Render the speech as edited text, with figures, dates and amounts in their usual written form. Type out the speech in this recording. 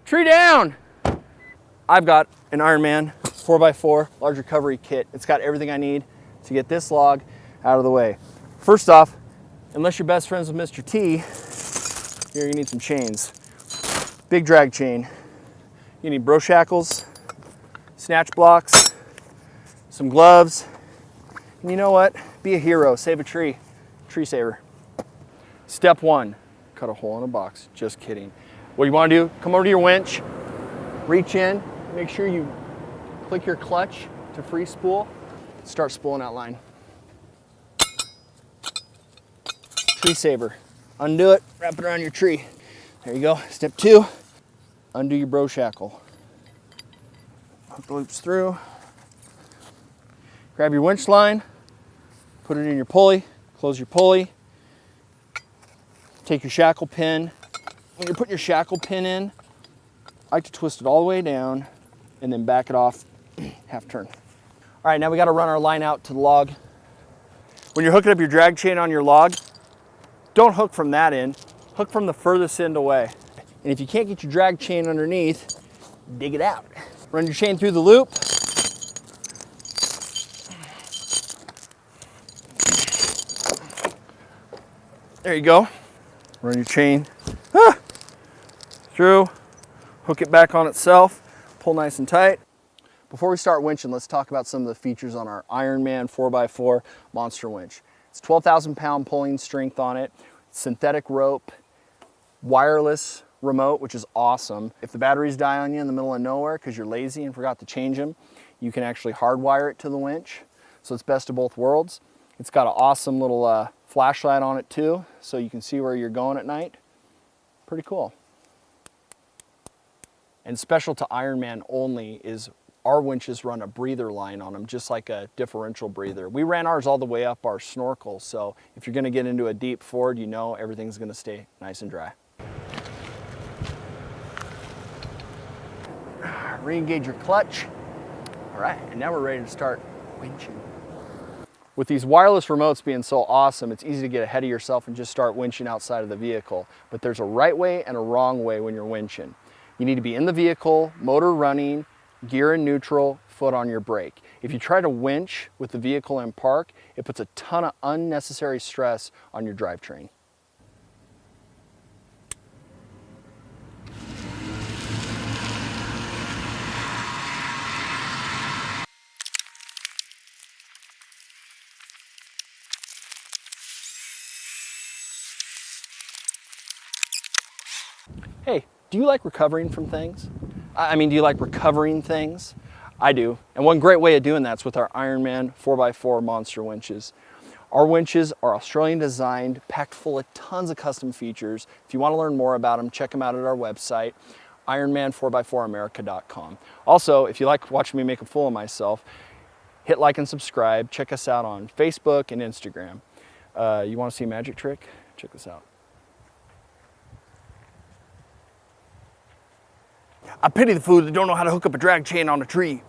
Tree down! I've got an Ironman 4x4 large recovery kit. It's got everything I need to get this log out of the way. First off, unless you're best friends with Mr. T, you're gonna need some chains. Big drag chain. You need bro shackles, snatch blocks, some gloves, and you know what? Be a hero, save a tree. Tree saver. Step one, cut a hole in a box. Just kidding. What you wanna do, come over to your winch, reach in, make sure you click your clutch to free spool, start spooling that line. Tree saver, undo it, wrap it around your tree. There you go. Step two, undo your bro shackle. Hook the loops through. Grab your winch line, put it in your pulley, close your pulley. Take your shackle pin. When you're putting your shackle pin in, I like to twist it all the way down and then back it off half turn. All right, now we got to run our line out to the log. When you're hooking up your drag chain on your log, don't hook from that end, hook from the furthest end away. And if you can't get your drag chain underneath, dig it out. Run your chain through the loop. There you go. Run your chain through, hook it back on itself, pull nice and tight. Before we start winching, let's talk about some of the features on our Ironman 4x4 monster winch. It's 12,000 pound pulling strength on it, synthetic rope, wireless remote, which is awesome. If the batteries die on you in the middle of nowhere because you're lazy and forgot to change them, you can actually hardwire it to the winch. So it's best of both worlds. It's got an awesome little flashlight on it too, so you can see where you're going at night. Pretty cool. And special to Ironman only is our winches run a breather line on them, just like a differential breather. We ran ours all the way up our snorkel, so if you're gonna get into a deep ford, you know everything's gonna stay nice and dry. Re-engage your clutch. All right, and now we're ready to start winching. With these wireless remotes being so awesome, it's easy to get ahead of yourself and just start winching outside of the vehicle. But there's a right way and a wrong way when you're winching. You need to be in the vehicle, motor running, gear in neutral, foot on your brake. If you try to winch with the vehicle in park, it puts a ton of unnecessary stress on your drivetrain. Hey, do you like recovering from things? Do you like recovering things? I do. And one great way of doing that's with our Ironman 4x4 monster winches. Our winches are Australian designed, packed full of tons of custom features. If you want to learn more about them, check them out at our website, ironman4x4america.com. Also, if you like watching me make a fool of myself, hit like and subscribe. Check us out on Facebook and Instagram. You want to see a magic trick? Check this out. I pity the fool that don't know how to hook up a drag chain on a tree.